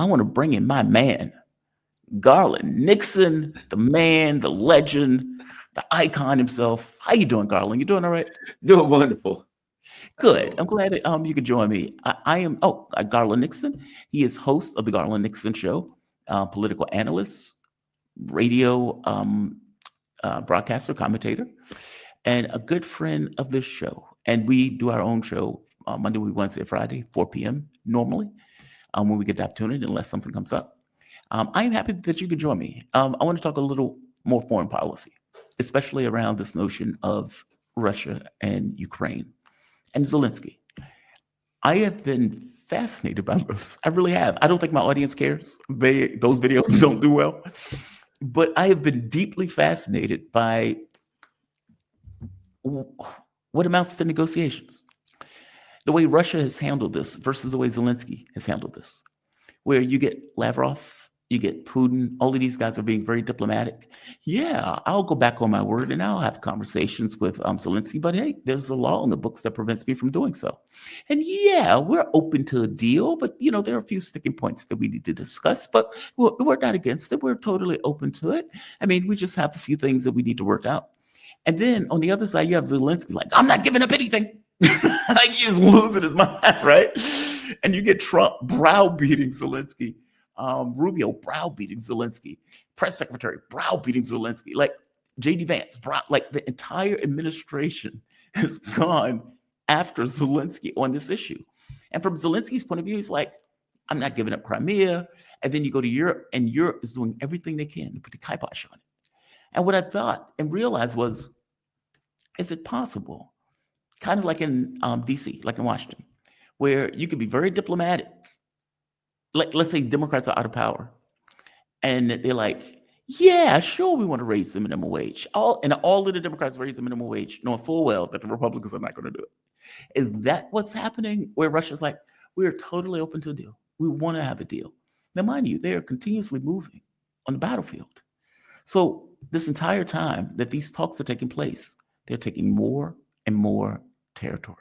I want to bring in my man, Garland Nixon, the man, the legend, the icon himself. How you doing, Garland? You doing all right? Doing wonderful. Good. I'm So, glad that, you could join me. I am Garland Nixon. He is host of the Garland Nixon Show, political analyst, radio broadcaster, commentator, and a good friend of this show. And we do our own show Monday, Wednesday, Friday, 4 p.m. normally when we get the opportunity, unless something comes up. I am happy that you could join me. I want to talk a little more foreign policy, especially around this notion of Russia and Ukraine and Zelensky. I have been fascinated by this. I really have. I don't think my audience cares. Those videos don't do well. But I have been deeply fascinated by what amounts to negotiations. The way Russia has handled this versus the way Zelensky has handled this, where you get Lavrov, you get Putin, all of these guys are being very diplomatic. Yeah, I'll go back on my word and I'll have conversations with Zelensky, but hey, there's a law in the books that prevents me from doing so. And yeah, we're open to a deal, but there are a few sticking points that we need to discuss, but we're not against it. We're totally open to it. I mean, we just have a few things that we need to work out. And then on the other side, you have Zelensky like, I'm not giving up anything. Like he's losing his mind, right? And you get Trump browbeating Zelensky, Rubio browbeating Zelensky, press secretary browbeating Zelensky, like J.D. Vance, like the entire administration has gone after Zelensky on this issue. And from Zelensky's point of view, he's like, I'm not giving up Crimea. And then you go to Europe, and Europe is doing everything they can to put the kibosh on it. And what I thought and realized was, is it possible, kind of like in D.C., like in Washington, where you could be very diplomatic, like let's say Democrats are out of power, and they're like, yeah, sure, we want to raise the minimum wage. All of the Democrats raise the minimum wage, knowing full well that the Republicans are not going to do it. Is that what's happening? Where Russia's like, we are totally open to a deal. We want to have a deal. Now, mind you, they are continuously moving on the battlefield. So this entire time that these talks are taking place, they're taking more and more territory.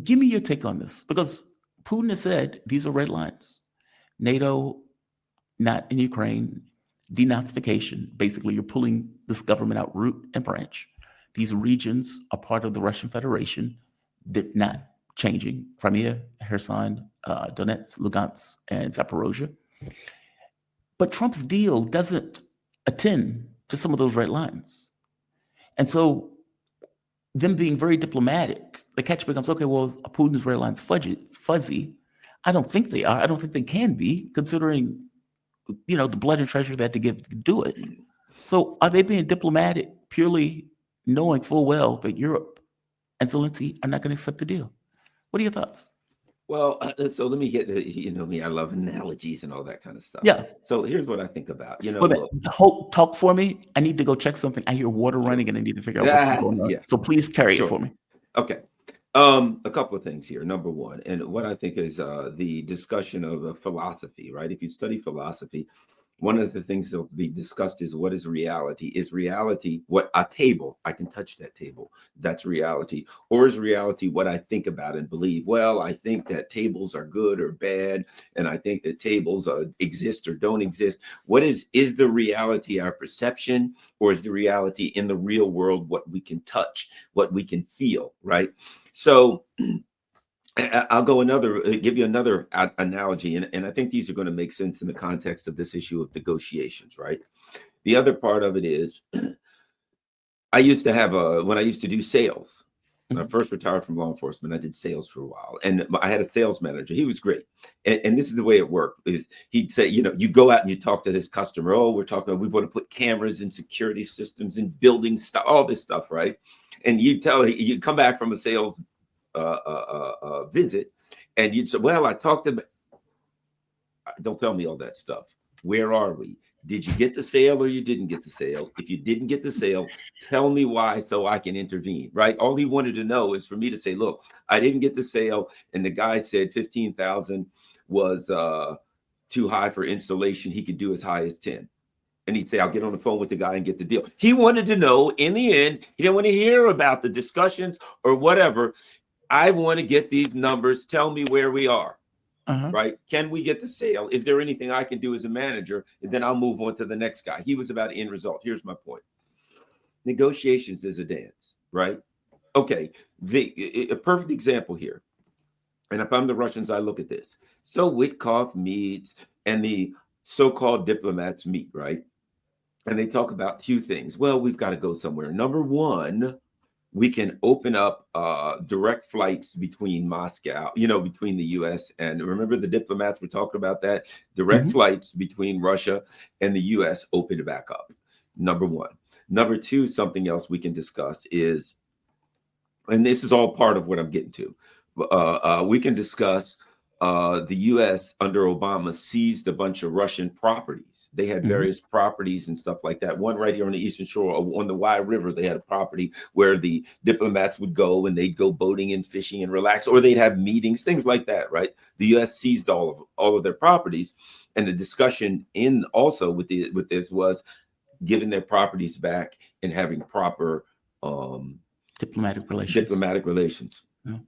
Give me your take on this, because Putin has said these are red lines. NATO, not in Ukraine, denazification. Basically, you're pulling this government out root and branch. These regions are part of the Russian Federation. They're not changing. Crimea, Kherson, Donetsk, Lugansk, and Zaporozhye. But Trump's deal doesn't attend to some of those red lines. And so them being very diplomatic, the catch becomes, okay, well, Putin's red lines fuzzy. I don't think they are. I don't think they can be, considering, the blood and treasure they had to give to do it. So are they being diplomatic purely knowing full well that Europe and Zelensky are not going to accept the deal? What are your thoughts? well, so let me get, me, I love analogies and all that kind of stuff. Yeah. So here's what I think about, Look, talk for me. I need to go check something. I hear water running and I need to figure out what's going on. Yeah. So please carry it for me. Okay. A couple of things here. Number one, and what I think is the discussion of philosophy, right? If you study philosophy, one of the things that will be discussed is what is reality? Is reality what a table? I can touch that table. That's reality. Or is reality what I think about and believe? Well, I think that tables are good or bad, and I think that tables exist or don't exist. What is the reality our perception, or is the reality in the real world what we can touch, what we can feel, right? So I'll give you another analogy, and I think these are going to make sense in the context of this issue of negotiations, right? The other part of it is, I used to have when I used to do sales. When I first retired from law enforcement, I did sales for a while, and I had a sales manager. He was great, and this is the way it worked: is he'd say, you go out and you talk to this customer. Oh, we want to put cameras and security systems in building stuff, all this stuff, right? And you come back from a sales visit, and you'd say, well, I talked to them. Don't tell me all that stuff. Where are we? Did you get the sale or you didn't get the sale? If you didn't get the sale, tell me why so I can intervene, right? All he wanted to know is for me to say, look, I didn't get the sale, and the guy said 15,000 was too high for installation. He could do as high as 10. And he'd say, I'll get on the phone with the guy and get the deal. He wanted to know, in the end, he didn't want to hear about the discussions or whatever. I want to get these numbers. Tell me where we are. Uh-huh. right? Can we get the sale? Is there anything I can do as a manager? And then I'll move on to the next guy. He was about end result. Here's my point. Negotiations is a dance, right? Okay, a perfect example here. And if I'm the Russians, I look at this. So Witkoff meets and the so-called diplomats meet, right? And they talk about two things. Well, we've got to go somewhere. Number one, we can open up direct flights between Moscow, between the US and remember the diplomats were talking about that. Direct flights between Russia and the US open back up. Number one. Number two, something else we can discuss is, and this is all part of what I'm getting to. We can discuss the U.S. under Obama seized a bunch of Russian properties. They had various properties and stuff like that. One right here on the Eastern Shore, on the Wye River, they had a property where the diplomats would go and they'd go boating and fishing and relax, or they'd have meetings, things like that, right? The U.S. seized all of their properties, and the discussion in also with this was giving their properties back and having proper diplomatic relations. Yeah.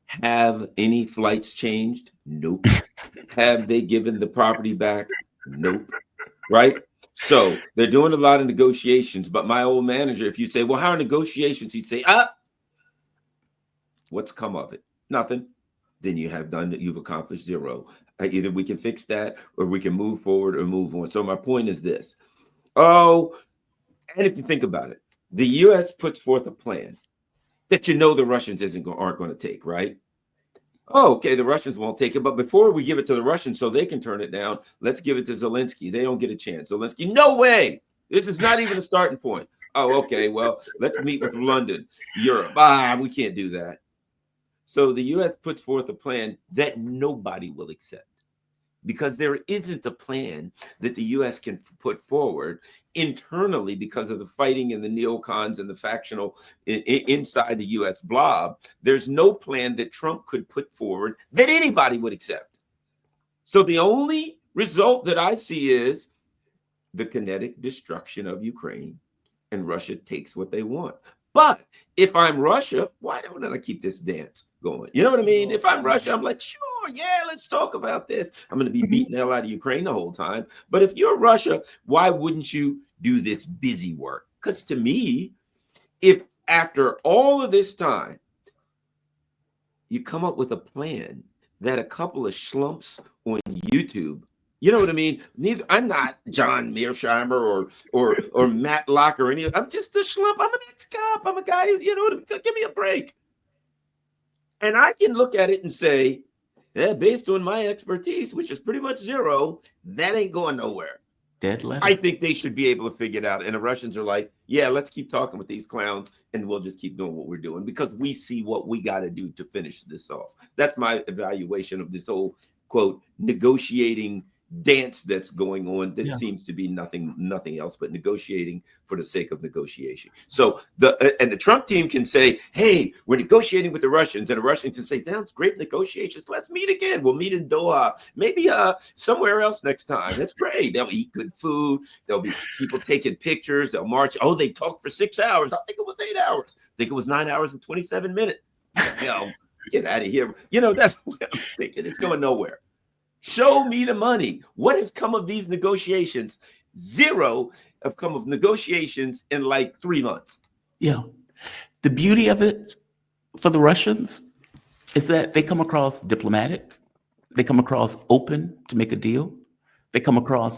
Have any flights changed? Nope. Have they given the property back? Nope. Right? So they're doing a lot of negotiations. But my old manager, if you say, well, how are negotiations? He'd say, what's come of it? Nothing. Then you've accomplished zero. Either we can fix that or we can move forward or move on. So my point is this. Oh, and if you think about it, the U.S. puts forth a plan that the Russians aren't going to take, right? Oh, okay, the Russians won't take it. But before we give it to the Russians so they can turn it down, let's give it to Zelensky. They don't get a chance. Zelensky, no way. This is not even a starting point. Oh, okay, well, let's meet with London, Europe. We can't do that. So the U.S. puts forth a plan that nobody will accept because there isn't a plan that the U.S. can put forward internally because of the fighting and the neocons and the factional inside the U.S. blob. There's no plan that Trump could put forward that anybody would accept. So the only result that I see is the kinetic destruction of Ukraine, and Russia takes what they want. But if I'm Russia, why don't I keep this dance going? You know what I mean? If I'm Russia, I'm like, sure, yeah, let's talk about this. I'm going to be beating the hell out of Ukraine the whole time. But if you're Russia, why wouldn't you do this busy work? Because to me, if after all of this time, you come up with a plan that a couple of schlumps on YouTube, you know what I mean? I'm not John Mearsheimer or Matt Locke or any. I'm just a schlump. I'm an ex-cop. I'm a guy who, give me a break. And I can look at it and say, based on my expertise, which is pretty much zero, that ain't going nowhere. Dead letter. I think they should be able to figure it out. And the Russians are like, yeah, let's keep talking with these clowns and we'll just keep doing what we're doing because we see what we got to do to finish this off. That's my evaluation of this whole, quote, negotiating dance that's going on that seems to be nothing else but negotiating for the sake of negotiation. So the Trump team can say, hey, we're negotiating with the Russians, and the Russians can say, that's great negotiations, let's meet again, we'll meet in Doha, maybe somewhere else next time. That's great. They'll eat good food, there'll be people taking pictures, they'll march. Oh, they talked for 6 hours. I think it was 8 hours. I think it was 9 hours and 27 minutes. Get out of here. That's what I'm thinking. It's going nowhere. Show me the money. What has come of these negotiations? Zero have come of negotiations in like 3 months. Yeah. The beauty of it for the Russians is that they come across diplomatic. They come across open to make a deal. They come across,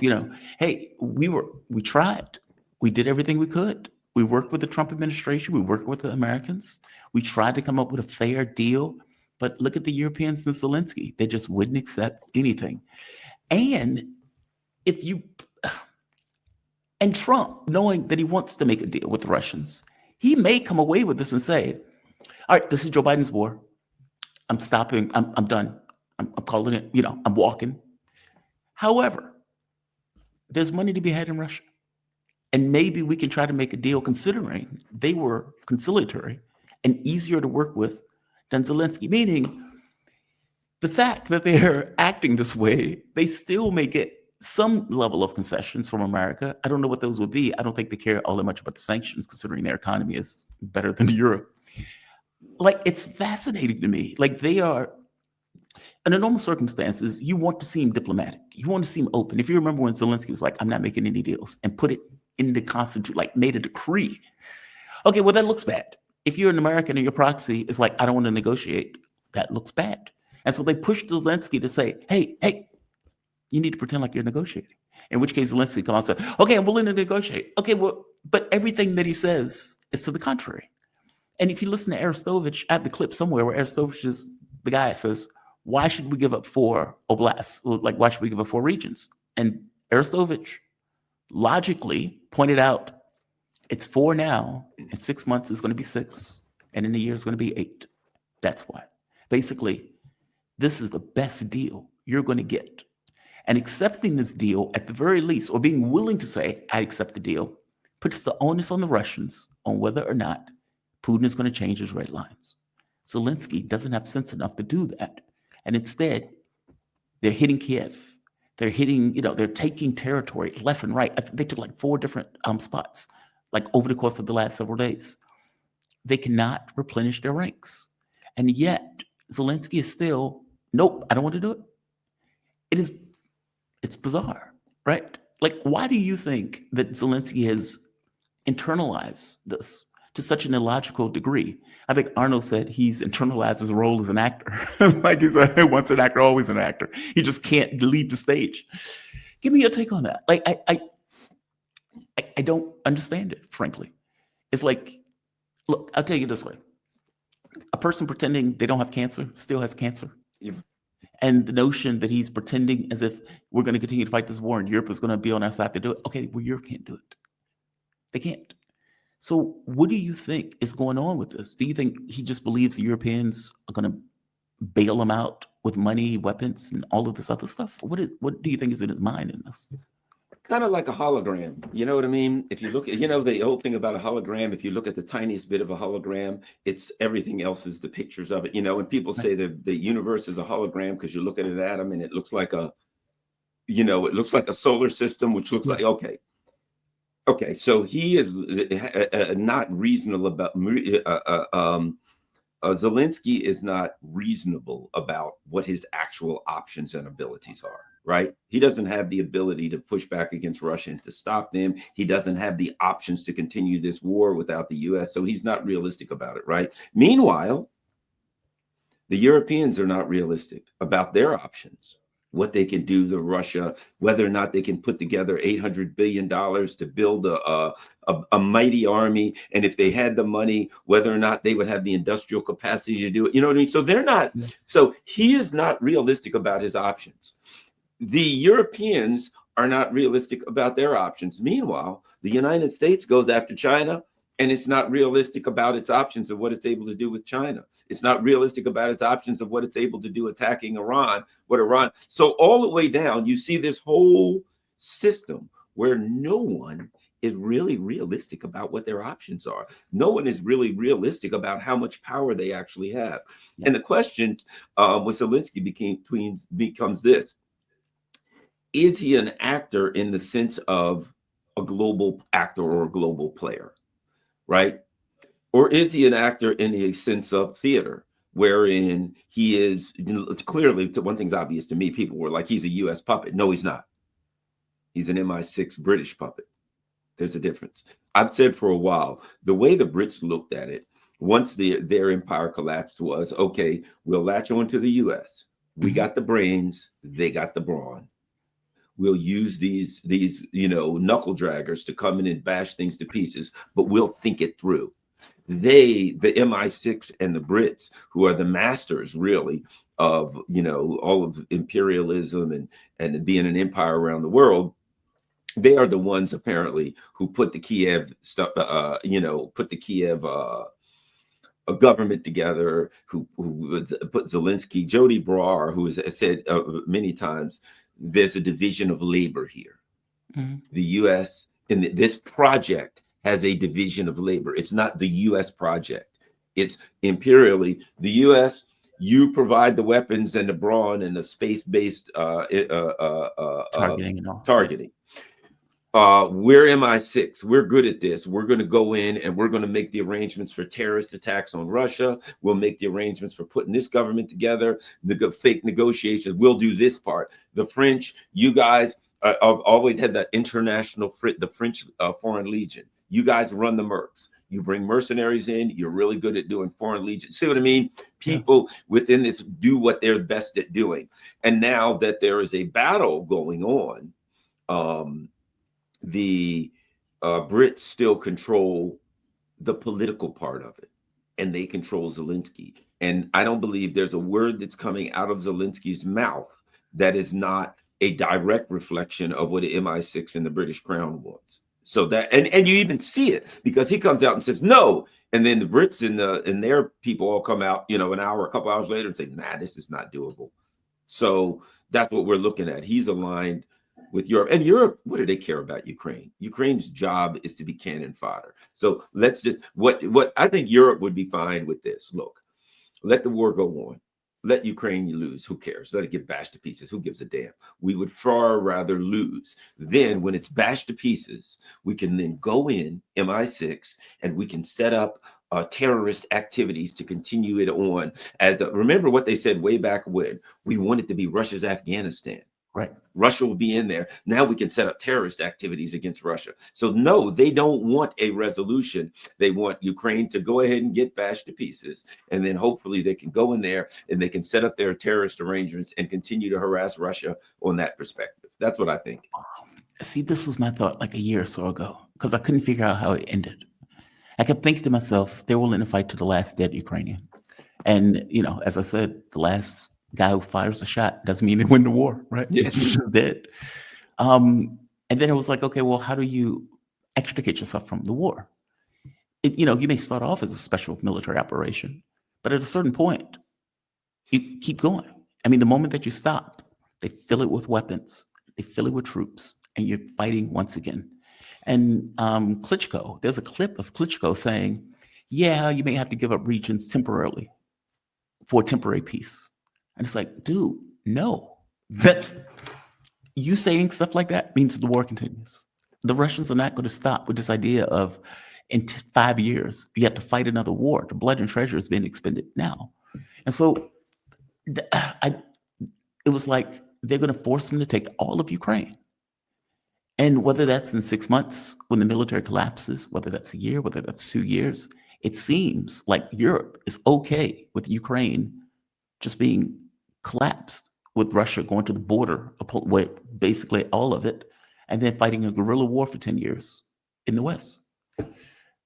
hey, we tried. We did everything we could. We worked with the Trump administration. We worked with the Americans. We tried to come up with a fair deal. But look at the Europeans and Zelensky. They just wouldn't accept anything. And Trump, knowing that he wants to make a deal with the Russians, he may come away with this and say, all right, this is Joe Biden's war. I'm stopping. I'm done. I'm calling it, I'm walking. However, there's money to be had in Russia. And maybe we can try to make a deal considering they were conciliatory and easier to work with than Zelensky, meaning the fact that they're acting this way, they still may get some level of concessions from America. I don't know what those would be. I don't think they care all that much about the sanctions, considering their economy is better than Europe. Like, it's fascinating to me. Like, they are, Under normal circumstances, you want to seem diplomatic. You want to seem open. If you remember when Zelensky was like, I'm not making any deals, and put it in the Constitution, like made a decree. Okay, well, that looks bad. If you're an American and your proxy is like, I don't want to negotiate, that looks bad. And so they pushed Zelensky to say, hey, you need to pretend like you're negotiating. In which case, Zelensky comes out and says, okay, I'm willing to negotiate. Okay, well, but everything that he says is to the contrary. And if you listen to Arestovich, I have the clip somewhere where Arestovich is the guy that says, why should we give up 4 oblasts? Like, why should we give up 4 regions? And Arestovich logically pointed out, it's 4 now, in 6 months is going to be 6, and in a year is going to be 8. That's why. Basically, this is the best deal you're going to get. And accepting this deal, at the very least, or being willing to say, I accept the deal, puts the onus on the Russians on whether or not Putin is going to change his red lines. Zelensky doesn't have sense enough to do that. And instead, they're hitting Kiev. They're hitting, they're taking territory left and right. They took like 4 different spots, like over the course of the last several days. They cannot replenish their ranks. And yet, Zelensky is still, nope, I don't want to do it. It's bizarre, right? Like, why do you think that Zelensky has internalized this to such an illogical degree? I think Arnold said he's internalized his role as an actor. Like he's once an actor, always an actor. He just can't leave the stage. Give me your take on that. Like, I don't understand it, frankly. It's like, look, I'll tell you this way. A person pretending they don't have cancer still has cancer. Yeah. And the notion that he's pretending as if we're going to continue to fight this war and Europe is going to be on our side to do it. Okay, well, Europe can't do it. They can't. So what do you think is going on with this? Do you think he just believes the Europeans are going to bail him out with money, weapons, and all of this other stuff? What do you think is in his mind in this? Kind of like a hologram. You know what I mean? If you look at, the old thing about a hologram, if you look at the tiniest bit of a hologram, it's everything else is the pictures of it. And people say that the universe is a hologram because you look at an atom and it looks like a solar system, which looks like, okay. So he is not reasonable about, Zelensky is not reasonable about what his actual options and abilities are. Right? He doesn't have the ability to push back against Russia and to stop them. He doesn't have the options to continue this war without the US. So he's not realistic about it, right? Meanwhile, the Europeans are not realistic about their options, what they can do to Russia, whether or not they can put together $800 billion to build a mighty army. And if they had the money, whether or not they would have the industrial capacity to do it. You know what I mean? So they're not. So he is not realistic about his options. The Europeans are not realistic about their options. Meanwhile, the United States goes after China, and it's not realistic about its options of what it's able to do with China. It's not realistic about its options of what it's able to do attacking Iran, So all the way down, you see this whole system where no one is really realistic about what their options are. No one is really realistic about how much power they actually have. Yeah. And the question with Zelensky becomes this. Is he an actor in the sense of a global actor or a global player, right? Or is he an actor in the sense of theater, wherein he is clearly, one thing's obvious to me, people were like, he's a US puppet. No, he's not. He's an MI6 British puppet. There's a difference. I've said for a while, the way the Brits looked at it, once their empire collapsed was, okay, we'll latch on to the US. We got the brains, they got the brawn. We'll use these knuckle draggers to come in and bash things to pieces, but we'll think it through. The MI6 and the Brits, who are the masters really of all of imperialism and being an empire around the world, they are the ones apparently who put the Kiev stuff, put the Kiev a government together, who put Zelensky, Jody Brar, who has said many times, there's a division of labor here. Mm-hmm. The U.S. in this project has a division of labor. It's not the U.S. project. It's imperially the U.S. You provide the weapons and the brawn and the space-based targeting. we're MI6. We're good at this. We're going to go in and we're going to make the arrangements for terrorist attacks on Russia. We'll make the arrangements for putting this government together, the fake negotiations. We'll do this part. The French, you guys have always had the the French Foreign Legion. You guys run the mercs. You bring mercenaries in. You're really good at doing Foreign Legion. See what I mean? People within this do what they're best at doing. And now that there is a battle going on, the Brits still control the political part of it, and they control Zelensky. And I don't believe there's a word that's coming out of Zelensky's mouth that is not a direct reflection of what the MI6 and the British Crown wants. So that, and you even see it because he comes out and says no, and then the Brits and their people all come out, a couple hours later and say, nah, this is not doable. So that's what we're looking at. He's aligned with Europe. And Europe, what do they care about Ukraine? Ukraine's job is to be cannon fodder. So let's just, what I think Europe would be fine with this. Look, let the war go on. Let Ukraine lose. Who cares? Let it get bashed to pieces. Who gives a damn? We would far rather lose. Then when it's bashed to pieces, we can then go in MI6 and we can set up terrorist activities to continue it on. Remember what they said way back when we wanted to be Russia's Afghanistan. Right. Russia will be in there. Now we can set up terrorist activities against Russia. So no, they don't want a resolution. They want Ukraine to go ahead and get bashed to pieces. And then hopefully they can go in there and they can set up their terrorist arrangements and continue to harass Russia on that perspective. That's what I think. See, this was my thought like a year or so ago, because I couldn't figure out how it ended. I kept thinking to myself, they're willing to fight to the last dead Ukrainian. And, as I said, the last guy who fires a shot doesn't mean they win the war, right? Yeah. He's just dead. And then it was like, okay, well, how do you extricate yourself from the war? You may start off as a special military operation, but at a certain point, you keep going. I mean, the moment that you stop, they fill it with weapons, they fill it with troops, and you're fighting once again. And Klitschko, there's a clip of Klitschko saying, yeah, you may have to give up regions temporarily for a temporary peace. And it's like, dude, no. You saying stuff like that means the war continues. The Russians are not going to stop with this idea of in 5 years, you have to fight another war. The blood and treasure is being expended now. And so it was like they're going to force them to take all of Ukraine. And whether that's in 6 months when the military collapses, whether that's a year, whether that's 2 years, it seems like Europe is okay with Ukraine just being collapsed, with Russia going to the border, basically all of it, and then fighting a guerrilla war for 10 years in the West.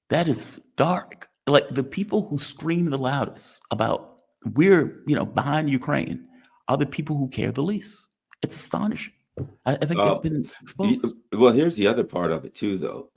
That is dark. Like the people who scream the loudest about we're, behind Ukraine are the people who care the least. It's astonishing. I think they've been exposed. Well, here's the other part of it too, though.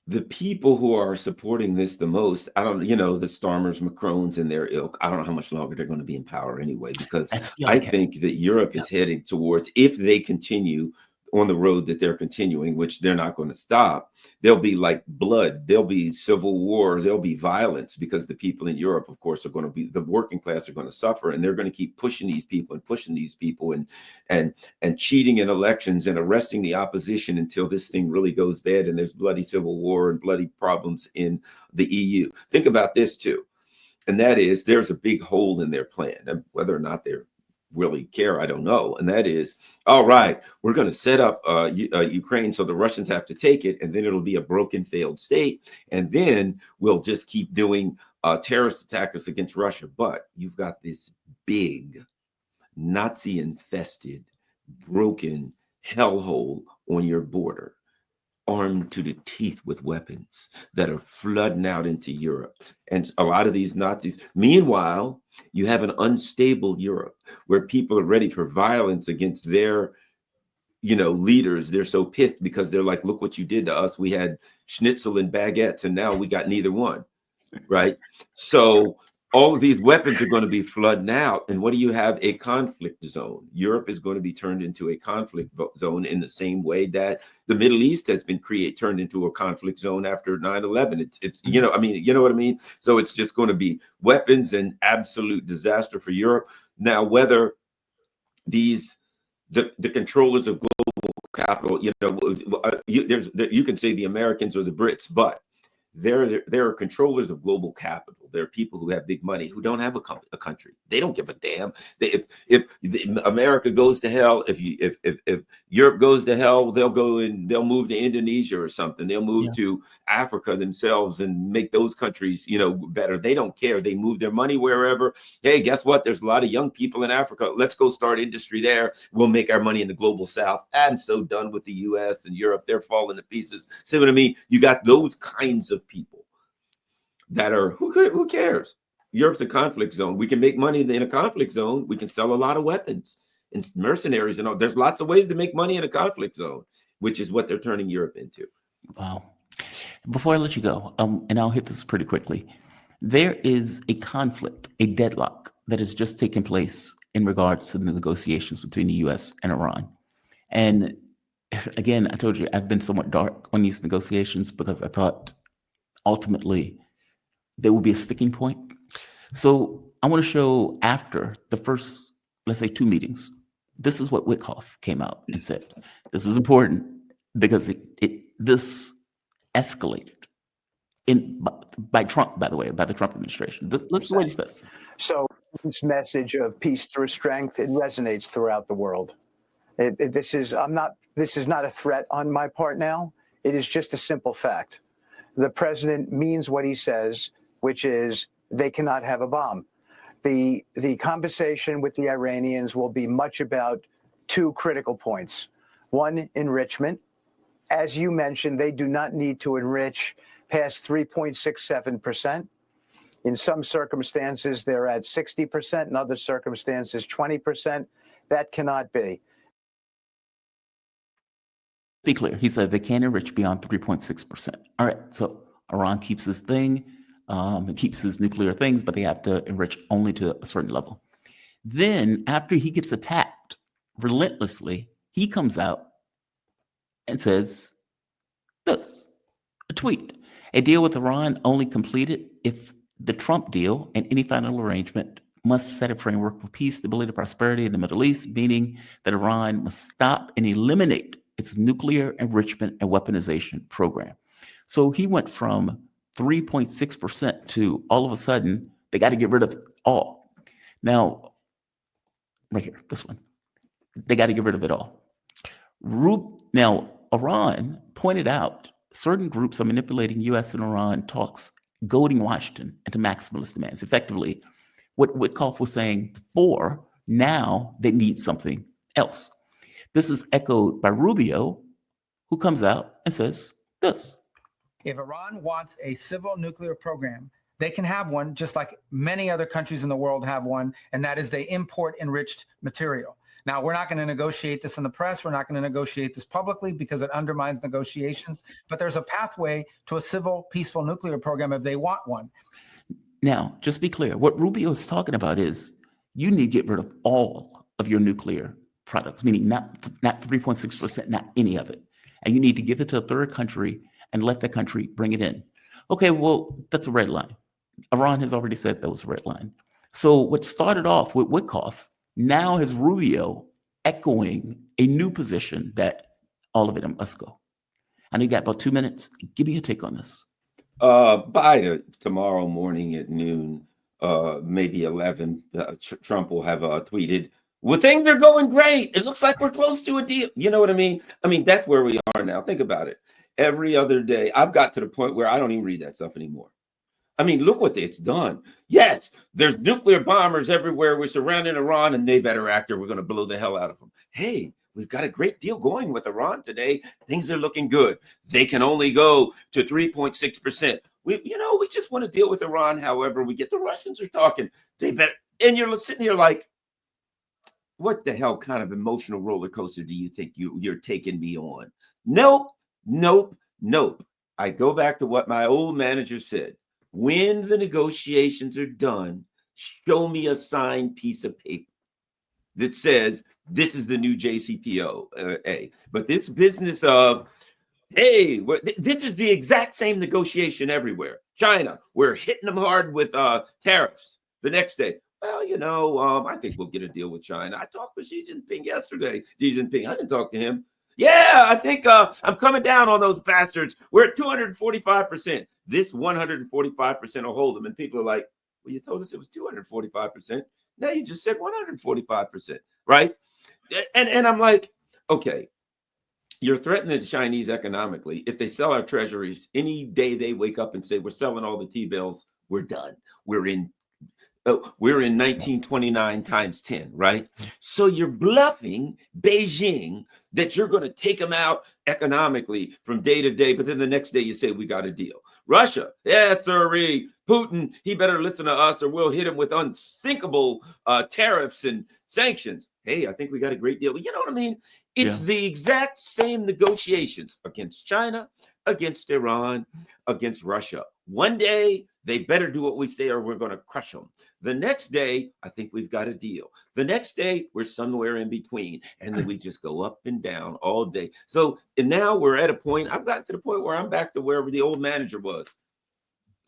The people who are supporting this the most, I don't, the Starmers, Macrons, and their ilk, I don't know how much longer they're going to be in power anyway, because I think that Europe is heading towards, if they continue on the road that they're continuing, which they're not going to stop, there'll be like blood, there'll be civil war, there'll be violence, because the people in Europe, of course, are going to be, the working class are going to suffer, and they're going to keep pushing these people and cheating in elections and arresting the opposition until this thing really goes bad and there's bloody civil war and bloody problems in the EU. Think about this too, and that is there's a big hole in their plan, and whether or not they're really care, I don't know. And that is, all right, we're going to set up Ukraine so the Russians have to take it, and then it'll be a broken, failed state, and then we'll just keep doing terrorist attacks against Russia. But you've got this big Nazi-infested, broken hellhole on your border, armed to the teeth with weapons that are flooding out into Europe. And a lot of these Nazis, meanwhile, you have an unstable Europe where people are ready for violence against their, leaders. They're so pissed because they're like, look what you did to us. We had schnitzel and baguettes and now we got neither one, right? So all of these weapons are going to be flooding out. And what do you have? A conflict zone. Europe is going to be turned into a conflict zone in the same way that the Middle East has been turned into a conflict zone after 9/11. It's you know what I mean? So it's just going to be weapons and absolute disaster for Europe. Now, whether the controllers of global capital, you can say the Americans or the Brits, but there are controllers of global capital. There are people who have big money who don't have a country. They don't give a damn. If America goes to hell, if Europe goes to hell, they'll move to Indonesia or something. They'll move to Africa themselves and make those countries, better. They don't care. They move their money wherever. Hey, guess what? There's a lot of young people in Africa. Let's go start industry there. We'll make our money in the global South. I'm so done with the U.S. and Europe. They're falling to pieces. See what I mean? You got those kinds of people that are, who cares? Europe's a conflict zone. We can make money in a conflict zone. We can sell a lot of weapons and mercenaries and all. There's lots of ways to make money in a conflict zone, which is what they're turning Europe into. Wow. Before I let you go, and I'll hit this pretty quickly, there is a conflict, a deadlock that has just taken place in regards to the negotiations between the U.S. and Iran. And again, I told you, I've been somewhat dark on these negotiations because I thought ultimately there will be a sticking point. So I want to show after the first, let's say, 2 meetings, this is what Wickoff came out and said. This is important because this escalated by Trump, by the way, by the Trump administration. Let's watch this. So this message of peace through strength, it resonates throughout the world. This is not a threat on my part now. It is just a simple fact. The president means what he says, which is they cannot have a bomb. The conversation with the Iranians will be much about 2 critical points. One, enrichment. As you mentioned, they do not need to enrich past 3.67%. In some circumstances, they're at 60%. In other circumstances, 20%. That cannot be. Be clear. He said they can't enrich beyond 3.6%. All right. So Iran keeps his thing. It keeps his nuclear things, but they have to enrich only to a certain level. Then after he gets attacked relentlessly, he comes out and says this, a tweet. A deal with Iran only completed if the Trump deal and any final arrangement must set a framework for peace, stability, prosperity in the Middle East, meaning that Iran must stop and eliminate its nuclear enrichment and weaponization program. So he went from 3.6% to all of a sudden, they got to get rid of it all. Now, right here, this one, they got to get rid of it all. Now, Iran pointed out certain groups are manipulating U.S. and Iran talks, goading Washington into maximalist demands. Effectively, what Wickoff was saying before, now they need something else. This is echoed by Rubio, who comes out and says this. If Iran wants a civil nuclear program, they can have one just like many other countries in the world have one, and that is they import enriched material. Now, we're not going to negotiate this in the press. We're not going to negotiate this publicly because it undermines negotiations. But there's a pathway to a civil, peaceful nuclear program if they want one. Now, just be clear. What Rubio is talking about is you need to get rid of all of your nuclear products, meaning not 3.6%, not any of it. And you need to give it to a third country and let that country bring it in. Okay, well, that's a red line. Iran has already said that was a red line. So what started off with Wickoff now has Rubio echoing a new position that all of it must go. I know you got about 2 minutes. Give me your take on this. By tomorrow morning at noon, maybe 11, Trump will have tweeted, well, things are going great. It looks like we're close to a deal. You know what I mean? I mean, that's where we are now. Think about it. Every other day, I've got to the point where I don't even read that stuff anymore. I mean, look what it's done. Yes, there's nuclear bombers everywhere. We're surrounding Iran, and they better act or we're going to blow the hell out of them. Hey, we've got a great deal going with Iran today. Things are looking good. They can only go to 3.6%. We just want to deal with Iran. However, we get the Russians are talking. They better. And you're sitting here like, what the hell kind of emotional roller coaster do you think you're taking me on? Nope. I go back to what my old manager said. When the negotiations are done, show me a signed piece of paper that says this is the new JCPOA. But this business of, hey, this is the exact same negotiation everywhere. China, we're hitting them hard with tariffs. The next day, well, I think we'll get a deal with China. I talked with Xi Jinping yesterday. I didn't talk to him. Yeah, I think I'm coming down on those bastards. We're at 245%. This 145% will hold them. And people are like, well, you told us it was 245%. Now you just said 145%, right? And I'm like, okay, you're threatening the Chinese economically. If they sell our treasuries, any day they wake up and say, we're selling all the T-bills, we're done. We're in 1929 times 10, right? So you're bluffing Beijing that you're going to take them out economically from day to day, but then the next day you say, we got a deal. Russia, yes, sirree. Putin, he better listen to us or we'll hit him with unthinkable tariffs and sanctions. Hey, I think we got a great deal. You know what I mean? It's the exact same negotiations against China, against Iran, against Russia. One day, they better do what we say or we're going to crush them. The next day, I think we've got a deal. The next day, we're somewhere in between. And then we just go up and down all day. So and now we're at a point, I've gotten to the point where I'm back to wherever the old manager was.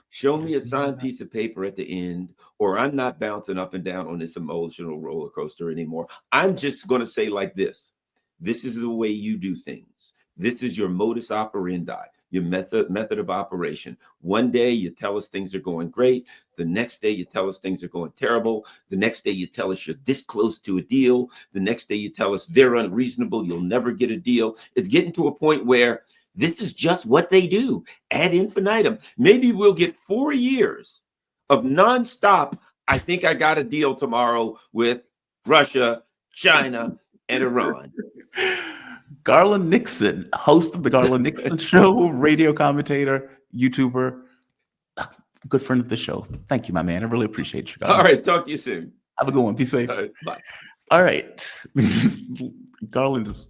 Show me a signed piece of paper at the end, or I'm not bouncing up and down on this emotional roller coaster anymore. I'm just going to say like this. This is the way you do things. This is your modus operandi, your method of operation. One day you tell us things are going great. The next day you tell us things are going terrible. The next day you tell us you're this close to a deal. The next day you tell us they're unreasonable. You'll never get a deal. It's getting to a point where this is just what they do ad infinitum. Maybe we'll get 4 years of nonstop. I think I got a deal tomorrow with Russia, China, and Iran. Garland Nixon, host of the Garland Nixon Show, radio commentator, YouTuber, good friend of the show. Thank you, my man. I really appreciate you, Garland. All right, talk to you soon. Have a good one. Be safe. All right, bye. All right. Garland is